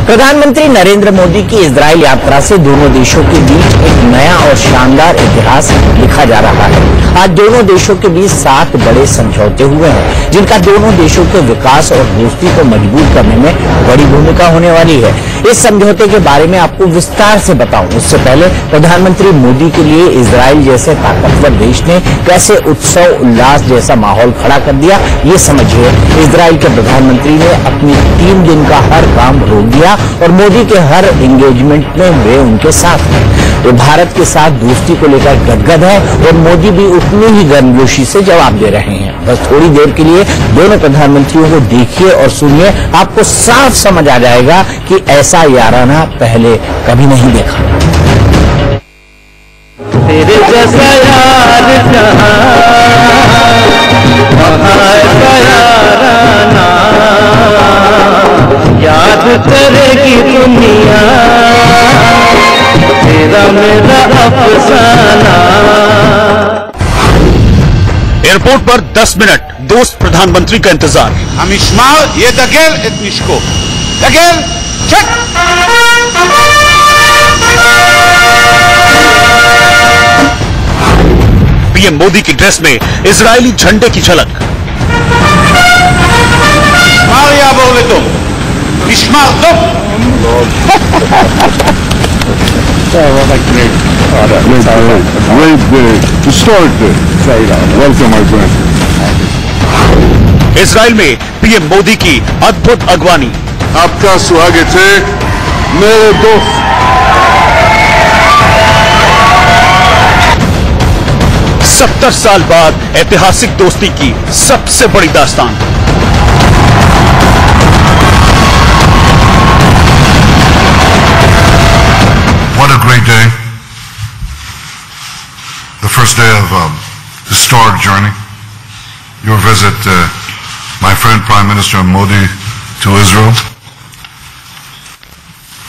प्रधानमंत्री नरेंद्र मोदी की इजराइल यात्रा से दोनों देशों के बीच एक नया और शानदार इतिहास लिखा जा रहा है। आज दोनों देशों के बीच 7 बड़े समझौते हुए हैं, जिनका दोनों देशों के विकास और दोस्ती को मजबूत करने में बड़ी भूमिका होने वाली है। इस समझौते के बारे में आपको विस्तार से बताऊं, उससे पहले प्रधानमंत्री मोदी के लिए इजराइल जैसे ताकतवर देश ने कैसे उत्सव उल्लास जैसा माहौल खड़ा कर दिया, ये समझिए। इजराइल के प्रधानमंत्री ने अपनी 3 दिन का हर काम रोक दिया और मोदी के हर एंगेजमेंट में वे उनके साथ हैं। वे भारत के साथ दोस्ती को लेकर गदगद है और मोदी भी उतनी ही गर्मजोशी से जवाब दे रहे हैं। बस थोड़ी देर के लिए दोनों प्रधानमंत्रियों को देखिए और सुनिए, आपको साफ समझ आ जाएगा कि ऐसा याराना पहले कभी नहीं देखा। तेरे जैसा यार जहां याराना याद करेगी दुनिया तेरा मेरा अफसाना। एयरपोर्ट पर 10 मिनट दोस्त प्रधानमंत्री का इंतजार। המשמר ידגל את נשקו. דגל, צ'ק! पीएम मोदी की ड्रेस में इजरायली झंडे की झलक। משמר יעבור לדום. משמר דום. Great day, historic day. Welcome, my friend. Israel में पीएम मोदी की अद्भुत अगवानी। आपका स्वागत है मेरे दोस्त। 70 साल बाद ऐतिहासिक दोस्ती की सबसे बड़ी दास्तान। What a great day. The first day of historic journey. Your visit, my friend Prime Minister Modi, to Israel.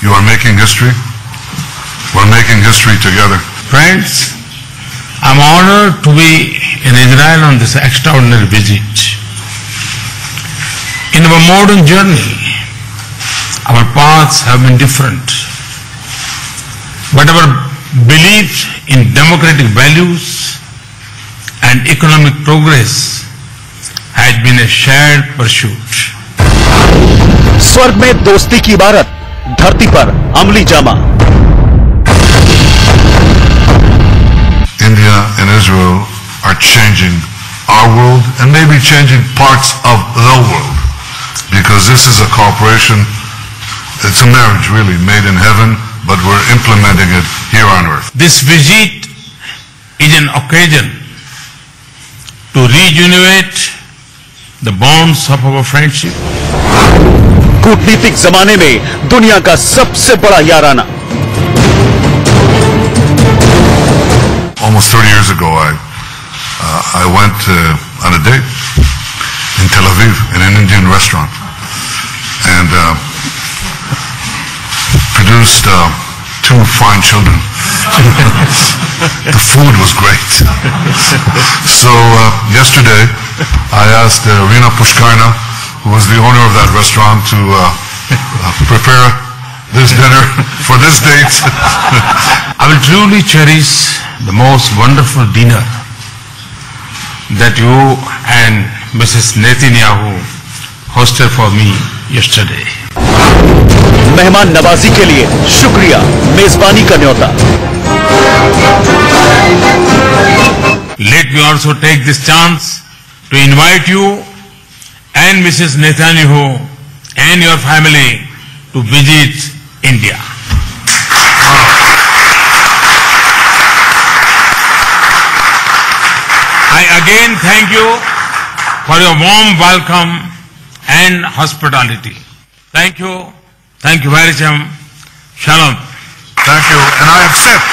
You are making history. We're making history together. Friends, I'm honored to be in Israel on this extraordinary visit. In our modern journey, our paths have been different. But our belief in democratic values and economic progress has been a shared pursuit. स्वर्ग में दोस्ती की इबारत, धरती पर अमली Jama. India and Israel are changing our world and maybe changing parts of the world, because this is a cooperation, it's a marriage really made in heaven, but we're implementing it here on earth. This visit is an occasion to rejuvenate the bonds of our friendship. कूटनीतिक जमाने में दुनिया का सबसे बड़ा याराना। Almost 30 years ago, I went on a date in Tel Aviv in an Indian restaurant and produced 2 fine children. The food was great. So yesterday, I asked Rina Pushkarna, who was the owner of that restaurant, to prepare this dinner for this date. I will truly cherish the most wonderful dinner that you and Mrs. Netanyahu hosted for me yesterday. मेहमान नवाजी के लिए शुक्रिया, मेजबानी का न्योता। Let me also take this chance to invite you and Mrs. Netanyahu and your family to visit India. I again thank you for your warm welcome and hospitality. Thank you. Thank you very much. Shalom. Thank you, and I accept.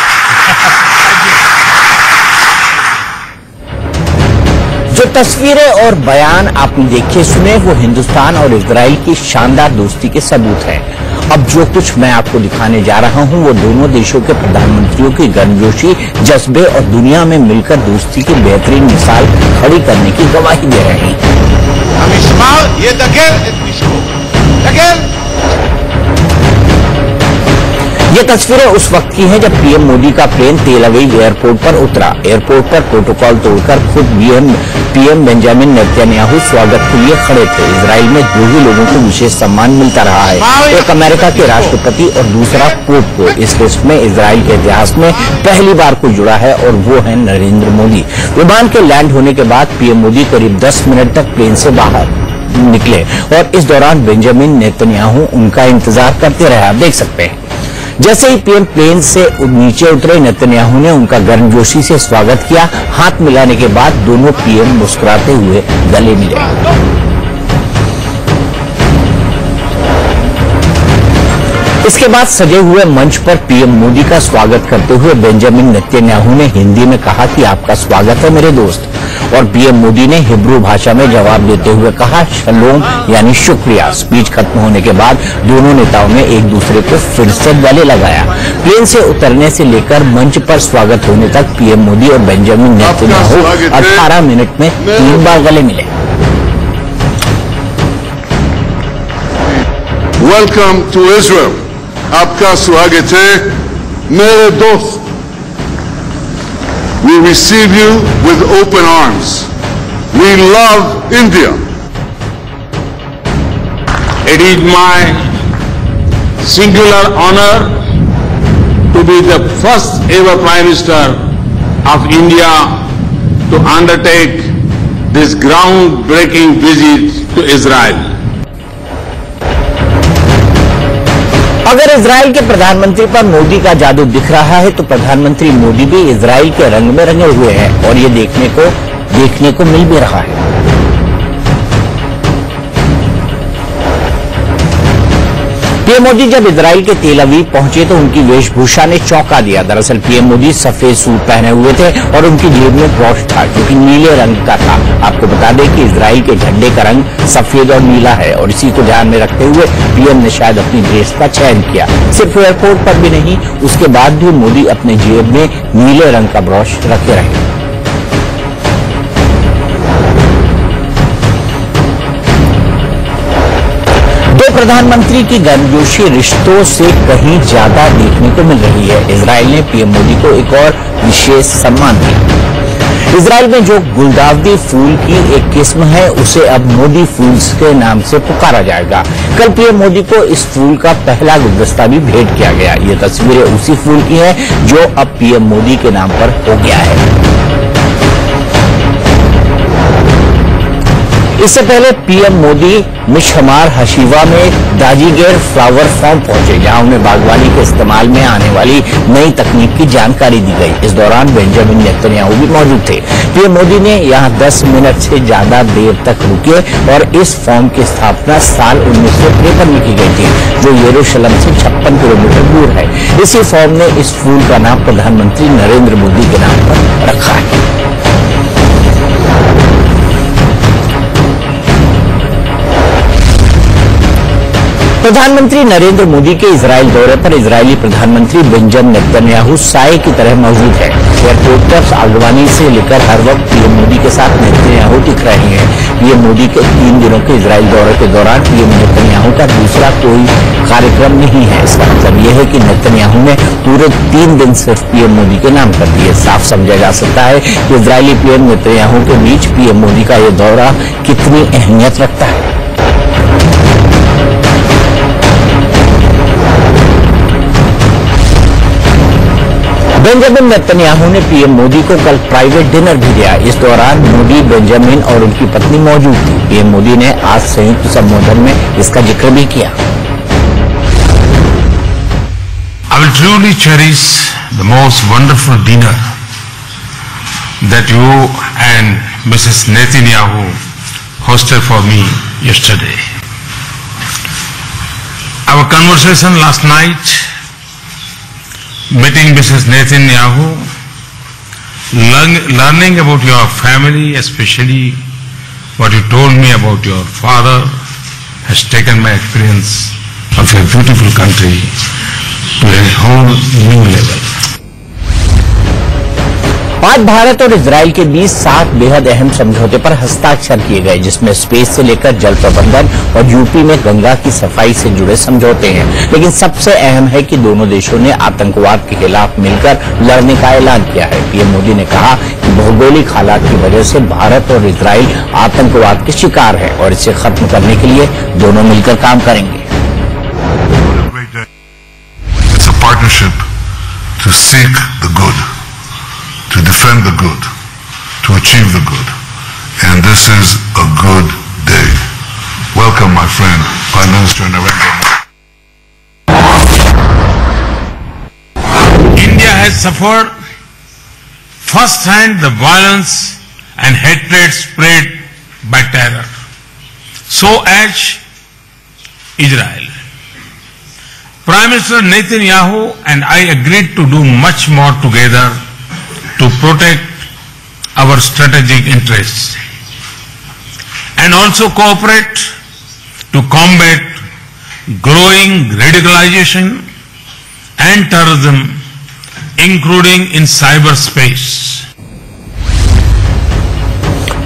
जो तस्वीरें और बयान आपने देखे सुने, वो हिंदुस्तान और Israel की शानदार दोस्ती के सबूत हैं। अब जो कुछ मैं आपको दिखाने जा रहा हूं, वो दोनों देशों के प्रधानमंत्रियों की गर्मजोशी, जज्बे और दुनिया में मिलकर दोस्ती की बेहतरीन मिसाल खड़ी करने की गवाही दे रहे हैं। המשמר ידגל את נשקו. דגל! ये तस्वीरें उस वक्त की हैं जब पीएम मोदी का प्लेन तेल अवीव एयरपोर्ट पर उतरा। एयरपोर्ट पर प्रोटोकॉल तोड़कर खुद पीएम बेंजामिन नेतन्याहू स्वागत के लिए खड़े थे। इजराइल में दो ही लोगों को विशेष सम्मान मिलता रहा है, एक अमेरिका के राष्ट्रपति और दूसरा पोप को। इस लिस्ट में इजराइल के इतिहास में पहली बार कोई जुड़ा है और वो है नरेंद्र मोदी। विमान के लैंड होने के बाद पीएम मोदी करीब 10 मिनट तक प्लेन से बाहर निकले और इस दौरान बेंजामिन नेतन्याहू उनका इंतजार करते रहे। आप देख सकते हैं जैसे ही पीएम प्लेन से नीचे उतरे, नेतन्याहू ने उनका गर्मजोशी से स्वागत किया। हाथ मिलाने के बाद दोनों पीएम मुस्कुराते हुए गले मिले। इसके बाद सजे हुए मंच पर पीएम मोदी का स्वागत करते हुए बेंजामिन नेतन्याहू ने हिंदी में कहा कि आपका स्वागत है मेरे दोस्त, और पीएम मोदी ने हिब्रू भाषा में जवाब देते हुए कहा शलोम यानी शुक्रिया। स्पीच खत्म होने के बाद दोनों नेताओं ने एक दूसरे को फिर से गले लगाया। प्लेन से उतरने से लेकर मंच पर स्वागत होने तक पीएम मोदी और बेंजामिन नेतन्याहू 18 मिनट में 3 बार गले मिले। Welcome to Israel. आपका स्वागत है मेरे दोस्त। We receive you with open arms. We love India. It is my singular honor to be the first ever Prime Minister of India to undertake this groundbreaking visit to Israel. अगर Israel के प्रधानमंत्री पर मोदी का जादू दिख रहा है तो प्रधानमंत्री मोदी भी इजराइल के रंग में रंगे हुए हैं और ये देखने को मिल भी रहा है। पीएम मोदी जब इजराइल के तेल अवीव पहुंचे तो उनकी वेशभूषा ने चौंका दिया। दरअसल पीएम मोदी सफेद सूट पहने हुए थे और उनकी जेब में ब्रॉश था जो कि नीले रंग का था। आपको बता दें कि इजराइल के झंडे का रंग सफेद और नीला है और इसी को ध्यान में रखते हुए पीएम ने शायद अपनी ड्रेस का चयन किया। सिर्फ एयरपोर्ट पर भी नहीं, उसके बाद भी मोदी अपने जेब में नीले रंग का ब्रॉश रखे रहे। प्रधानमंत्री की गर्मजोशी रिश्तों से कहीं ज्यादा देखने को मिल रही है। इजराइल ने पीएम मोदी को एक और विशेष सम्मान दिया। इजराइल में जो गुलदावदी फूल की एक किस्म है उसे अब मोदी फूल्स के नाम से पुकारा जाएगा। कल पीएम मोदी को इस फूल का पहला गुलदस्ता भी भेंट किया गया। ये तस्वीरें उसी फूल की हैं जो अब पीएम मोदी के नाम पर हो गया है। इससे पहले पीएम मोदी मिशहमार हशीवा में दाजीगेर फ्लावर फार्म पहुंचे, जहां उन्हें बागवानी के इस्तेमाल में आने वाली नई तकनीक की जानकारी दी गई। इस दौरान बेंजामिन नेतन्याहू भी मौजूद थे। पीएम मोदी ने यहां 10 मिनट से ज्यादा देर तक रुके और इस फार्म की स्थापना साल 1953 में की गई थी, जो यरूशलेम से 56 किलोमीटर दूर है। इसी फार्म ने इस फूल का नाम प्रधानमंत्री नरेंद्र मोदी के नाम पर रखा है। प्रधानमंत्री नरेंद्र मोदी के इजराइल दौरे पर इजरायली प्रधानमंत्री बेंजामिन नेतन्याहू साए की तरह मौजूद है। एयरपोर्ट पर आगवानी से लेकर हर वक्त पीएम मोदी के साथ नेतन्याहू दिख रहे हैं। पीएम मोदी के 3 दिनों के इजराइल दौरे के दौरान पीएम नेतन्याहू का दूसरा कोई कार्यक्रम नहीं है। इसका मतलब यह है कि नेतन्याहू ने पूरे 3 दिन सिर्फ पीएम मोदी के नाम कर दिए। साफ समझा जा सकता है कि इजरायली पीएम नेतन्याहू के बीच पीएम मोदी का यह दौरा कितनी अहमियत रखता है। बेंजामिन नेतन्याहू ने पीएम मोदी को कल प्राइवेट डिनर भी दिया। इस दौरान मोदी, बेंजामिन और उनकी पत्नी मौजूद थी। पीएम मोदी ने आज संयुक्त संबोधन में इसका जिक्र भी किया। I will truly cherish the most wonderful dinner that you and Mrs. Netanyahu hosted for me yesterday. Our conversation last night, meeting Mrs. Netanyahu, learning about your family, especially what you told me about your father, has taken my experience of your beautiful country to a whole new level. आज भारत और Israel के बीच 7 बेहद अहम समझौते पर हस्ताक्षर किए गए, जिसमें स्पेस से लेकर जल प्रबंधन और यूपी में गंगा की सफाई से जुड़े समझौते हैं। लेकिन सबसे अहम है कि दोनों देशों ने आतंकवाद के खिलाफ मिलकर लड़ने का ऐलान किया है। पीएम मोदी ने कहा कि भौगोलिक हालात की वजह से भारत और इजराइल आतंकवाद के शिकार है और इसे खत्म करने के लिए दोनों मिलकर काम करेंगे। It's a partnership to seek the good, to defend the good, to achieve the good. And this is a good day. Welcome, my friend, Prime Minister Narendra Modi. India has suffered first-hand the violence and hatred spread by terror. So as Israel. Prime Minister Netanyahu and I agreed to do much more together to protect our strategic interests and also cooperate to combat growing radicalization and terrorism, including in cyberspace.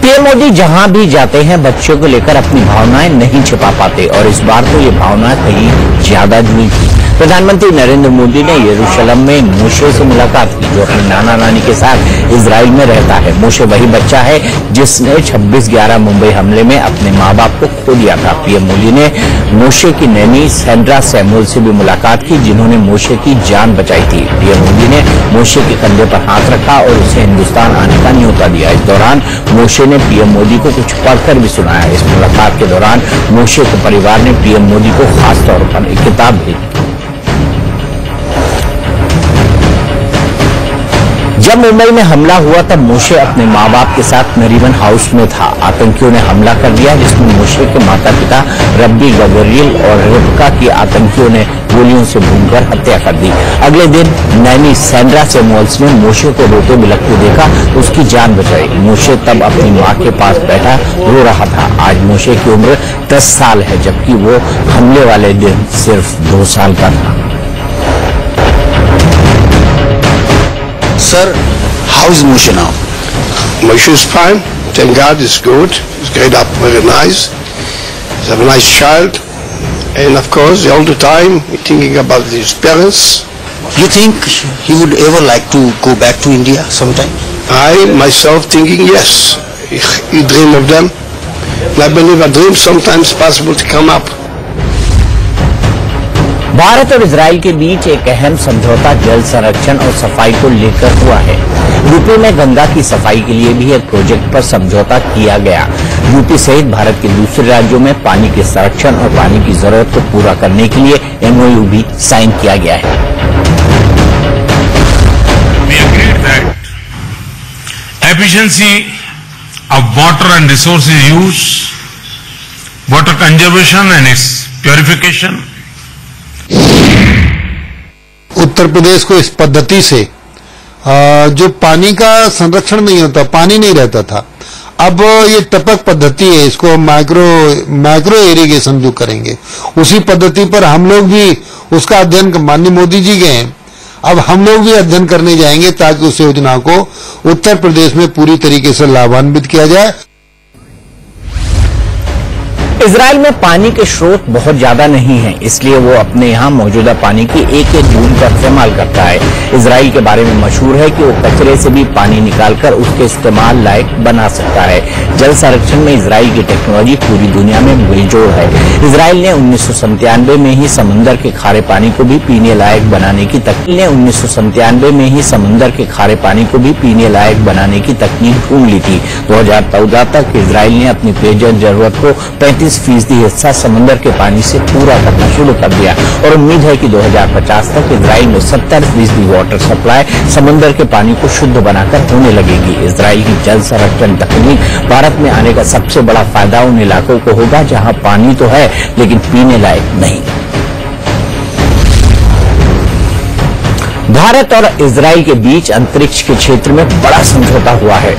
PM Modi जहां भी जाते हैं बच्चों को लेकर अपनी भावनाएं नहीं छिपा पाते और इस बार तो ये भावनाएं कहीं ज्यादा जुड़ी थी। प्रधानमंत्री नरेंद्र मोदी ने यरूशलेम में मोशे से मुलाकात की, जो अपने नाना नानी के साथ इजराइल में रहता है। मोशे वही बच्चा है जिसने 26/11 मुंबई हमले में अपने माँ बाप को खो दिया था। पीएम मोदी ने मोशे की नैनी सैंड्रा सैमुअल से भी मुलाकात की, जिन्होंने मोशे की जान बचाई थी। पीएम मोदी ने मोशे के कंधे पर हाथ रखा और उसे हिंदुस्तान आने का न्योता दिया। इस दौरान मोशे ने पीएम मोदी को कुछ पढ़कर भी सुनाया। इस मुलाकात के दौरान मोशे के परिवार ने पीएम मोदी को खास तौर पर एक किताब भेजी। जब मुंबई में हमला हुआ तब मोशे अपने माँ बाप के साथ नरीमन हाउस में था। आतंकियों ने हमला कर दिया, जिसमें मोशे के माता पिता रब्बी गबरियल और रिबका की आतंकियों ने गोलियों से भूनकर हत्या कर दी। अगले दिन नैनी सैंड्रा सैमुअल्स ने मोशे को रोते बिलखते देखा, उसकी जान बचाई। मोशे तब अपनी माँ के पास बैठा रो रहा था। आज मोशे की उम्र 10 साल है, जबकि वो हमले वाले दिन सिर्फ 2 साल का था। Sir, how is Moshe now? Moshe is fine. Thank God, he's good. He's growing up very nice. He's a nice child. And of course, all the time, thinking about his parents. You think he would ever like to go back to India sometime? I, myself, thinking yes. He dream of them. And I believe a dream sometimes possible to come up. Bharat और Israel के बीच एक अहम समझौता जल संरक्षण और सफाई को लेकर हुआ है। यूपी में गंगा की सफाई के लिए भी एक प्रोजेक्ट पर समझौता किया गया। यूपी सहित भारत के दूसरे राज्यों में पानी के संरक्षण और पानी की जरूरत को पूरा करने के लिए MOU भी साइन किया गया है। We agreed that efficiency of water and resources use, water conservation and its purification. Uttar Pradesh को इस पद्धति से जो पानी का संरक्षण नहीं होता, पानी नहीं रहता था, अब ये टपक पद्धति है, इसको माइक्रो इरिगेशन जो करेंगे, उसी पद्धति पर हम लोग भी उसका अध्ययन, माननीय मोदी जी गए हैं, अब हम लोग भी अध्ययन करने जाएंगे ताकि उस योजना को उत्तर प्रदेश में पूरी तरीके से लाभान्वित किया जाए। इजराइल में पानी के स्रोत बहुत ज्यादा नहीं है, इसलिए वो अपने यहाँ मौजूदा पानी की एक बूंद का इस्तेमाल करता है। इजराइल के बारे में मशहूर है कि वो कचरे से भी पानी निकालकर उसके इस्तेमाल लायक बना सकता है। जल संरक्षण में इजराइल की टेक्नोलॉजी पूरी दुनिया में बेजोड़ है। इजराइल ने 1997 में ही समंदर के खारे पानी को भी पीने लायक बनाने की तकनीक ढूंढ ली थी। 2014 तक इजराइल ने अपनी पेयजल जरूरत को 35% हिस्सा समंदर के पानी से पूरा करना शुरू कर दिया और उम्मीद है कि 2050 तक इजराइल में 70% वाटर सप्लाई समंदर के पानी को शुद्ध बनाकर होने लगेगी। इजराइल की जल संरक्षण तकनीक भारत में आने का सबसे बड़ा फायदा उन इलाकों को होगा जहां पानी तो है लेकिन पीने लायक नहीं। भारत और इजराइल के बीच अंतरिक्ष के क्षेत्र में बड़ा समझौता हुआ है।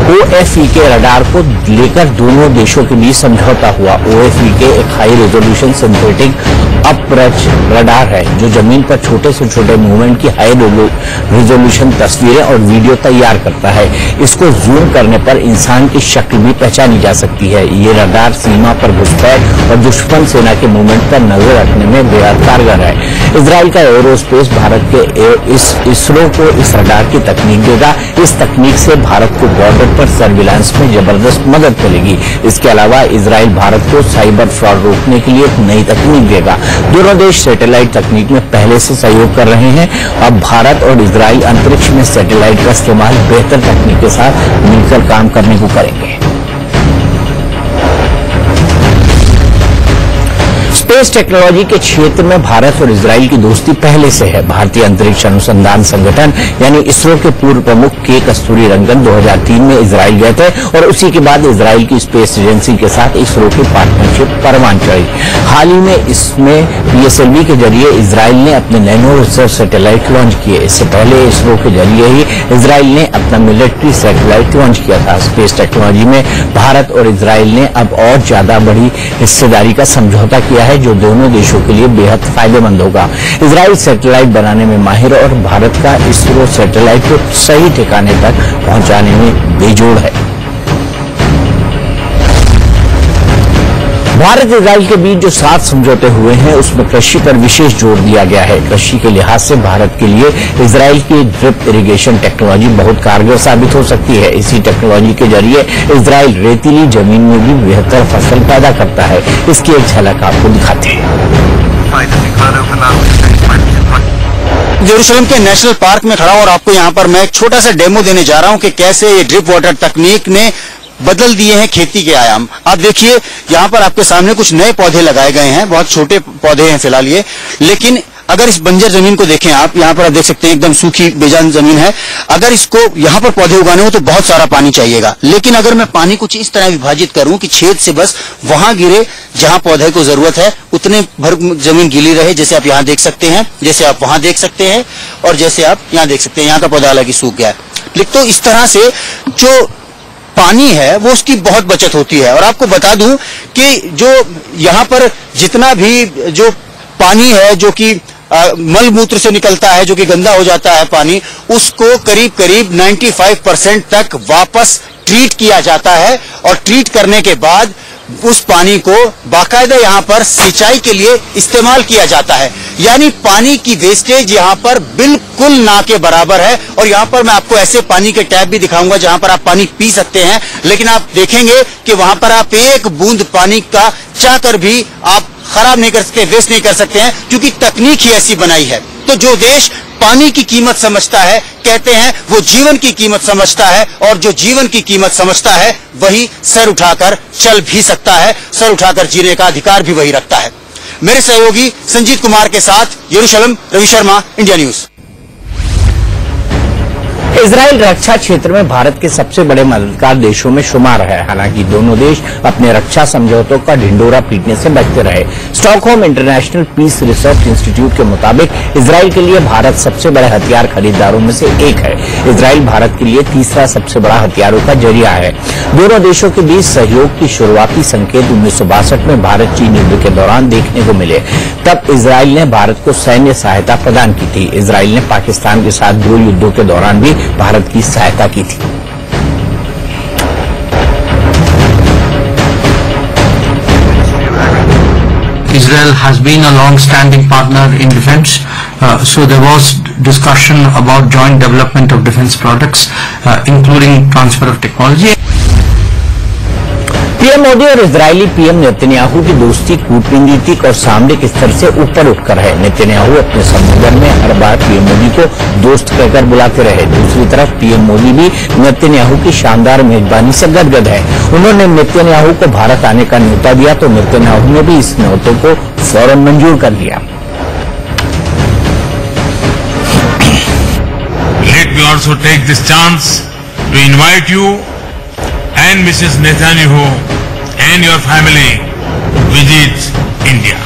OFEK रडार को लेकर दोनों देशों के बीच समझौता हुआ। OFEK एक high resolution synthetic approach radar है जो जमीन पर छोटे से छोटे मूवमेंट की हाई रिजोल्यूशन तस्वीरें और वीडियो तैयार करता है। इसको जूम करने पर इंसान की शक्ल भी पहचानी जा सकती है। ये रडार सीमा पर घुसपैठ और दुश्मन सेना के मूवमेंट पर नजर रखने में बेहद कारगर है। इजराइल का एरोस्पेस भारत के इसरो को इस रडार की तकनीक देगा। इस तकनीक से भारत को बॉर्डर पर सर्विलांस में जबरदस्त मदद मिलेगी। इसके अलावा इजराइल भारत को साइबर फ्रॉड रोकने के लिए एक नई तकनीक देगा। दोनों देश सैटेलाइट तकनीक में पहले से सहयोग कर रहे हैं। अब भारत और इजराइल अंतरिक्ष में सैटेलाइट का इस्तेमाल बेहतर तकनीक के साथ मिलकर काम करने को करेंगे। स्पेस टेक्नोलॉजी के क्षेत्र में भारत और इजराइल की दोस्ती पहले से है। भारतीय अंतरिक्ष अनुसंधान संगठन यानी इसरो के पूर्व प्रमुख के कस्तूरीरंगन 2003 में इजराइल गए थे और उसी के बाद इजराइल की स्पेस एजेंसी के साथ इसरो की पार्टनरशिप परवान चढ़ी। हाल ही में इसमें PSLV के जरिए इजराइल ने अपने नैनो रिसर्च सैटेलाइट लॉन्च किए। इससे पहले इसरो के जरिए ही इजराइल ने अपना मिलिट्री सैटेलाइट लॉन्च किया था। स्पेस टेक्नोलॉजी में भारत और इजराइल ने अब और ज्यादा बड़ी हिस्सेदारी का समझौता किया है जो दोनों देशों के लिए बेहद फायदेमंद होगा। इजराइल सैटेलाइट बनाने में माहिर और भारत का इसरो सैटेलाइट को सही ठिकाने तक पहुंचाने में बेजोड़ है। भारत इजराइल के बीच जो 7 समझौते हुए हैं उसमें कृषि पर विशेष जोर दिया गया है। कृषि के लिहाज से भारत के लिए इजराइल की ड्रिप इरिगेशन टेक्नोलॉजी बहुत कारगर साबित हो सकती है। इसी टेक्नोलॉजी के जरिए इजराइल रेतीली जमीन में भी बेहतर फसल पैदा करता है। इसकी एक झलक आपको दिखाते हैं। यरूशलेम के नेशनल पार्क में खड़ा हूं और आपको यहां पर मैं एक छोटा सा डेमो देने जा रहा हूं कि कैसे ये ड्रिप वाटर तकनीक ने बदल दिए हैं खेती के आयाम। आप देखिए यहाँ पर आपके सामने कुछ नए पौधे लगाए गए हैं, बहुत छोटे पौधे हैं फिलहाल ये, लेकिन अगर इस बंजर जमीन को देखें आप, यहाँ पर आप देख सकते हैं एकदम सूखी बेजान जमीन है। अगर इसको यहाँ पर पौधे उगाने हो तो बहुत सारा पानी चाहिएगा, लेकिन अगर मैं पानी कुछ इस तरह विभाजित करूं कि छेद से बस वहां गिरे जहां पौधे को जरूरत है, उतने भर जमीन गीली रहे, जैसे आप यहाँ देख सकते हैं, जैसे आप वहां देख सकते हैं और जैसे आप यहाँ देख सकते हैं। यहाँ का पौधा हालांकि सूख गया है, लेकिन तो इस तरह से जो पानी है वो उसकी बहुत बचत होती है। और आपको बता दूं कि जो यहाँ पर जितना भी जो पानी है जो कि मल मूत्र से निकलता है, जो कि गंदा हो जाता है पानी, उसको करीब करीब 95% तक वापस ट्रीट किया जाता है और ट्रीट करने के बाद उस पानी को बाकायदा यहाँ पर सिंचाई के लिए इस्तेमाल किया जाता है। यानी पानी की वेस्टेज यहाँ पर बिल्कुल ना के बराबर है। और यहाँ पर मैं आपको ऐसे पानी के टैप भी दिखाऊंगा जहाँ पर आप पानी पी सकते हैं, लेकिन आप देखेंगे कि वहां पर आप एक बूंद पानी का चाहकर भी आप खराब नहीं कर सकते, वेस्ट नहीं कर सकते हैं, क्योंकि तकनीक ही ऐसी बनाई है। तो जो देश पानी की कीमत समझता है, कहते हैं वो जीवन की कीमत समझता है, और जो जीवन की कीमत समझता है वही सर उठाकर चल भी सकता है, सर उठाकर जीने का अधिकार भी वही रखता है। मेरे सहयोगी संजीत कुमार के साथ यरूशलेम, Ravi Sharma, India news. Israel रक्षा क्षेत्र में भारत के सबसे बड़े मददगार देशों में शुमार है। हालांकि दोनों देश अपने रक्षा समझौतों का ढिंडोरा पीटने से बचते रहे। Stockholm International Peace Research Institute के मुताबिक इजराइल के लिए भारत सबसे बड़े हथियार खरीदारों में से एक है। इजराइल भारत के लिए तीसरा सबसे बड़ा हथियारों का जरिया है। दोनों देशों के बीच सहयोग की शुरुआती संकेत 1962 में भारत चीन युद्ध के दौरान देखने को मिले। तब इजराइल ने भारत को सैन्य सहायता प्रदान की थी। इजराइल ने पाकिस्तान के साथ 2 युद्धों के दौरान भी भारत की सहायता की थी। Israel has been a long-standing partner in defense, so there was discussion about joint development of defense products, including transfer of technology. PM Modi और इजरायली पीएम नेतन्याहू की दोस्ती कूटनीतिक और सामरिक स्तर से ऊपर उठकर है। नेतन्याहू अपने संबोधन में हर बार पीएम मोदी को दोस्त कहकर बुलाते रहे। दूसरी तरफ पीएम मोदी भी नेतन्याहू की शानदार मेजबानी से गदगद है। उन्होंने नेतन्याहू को भारत आने का न्योता दिया तो नेतन्याहू ने भी इस न्योते को फौरन मंजूर कर लिया। Let me also take this chance to invite you and Mrs. Netanyahu and your family to visit India.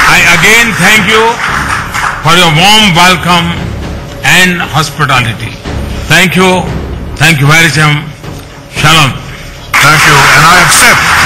I again thank you for your warm welcome and hospitality. Thank you very much. Shalom. Thank you. And I accept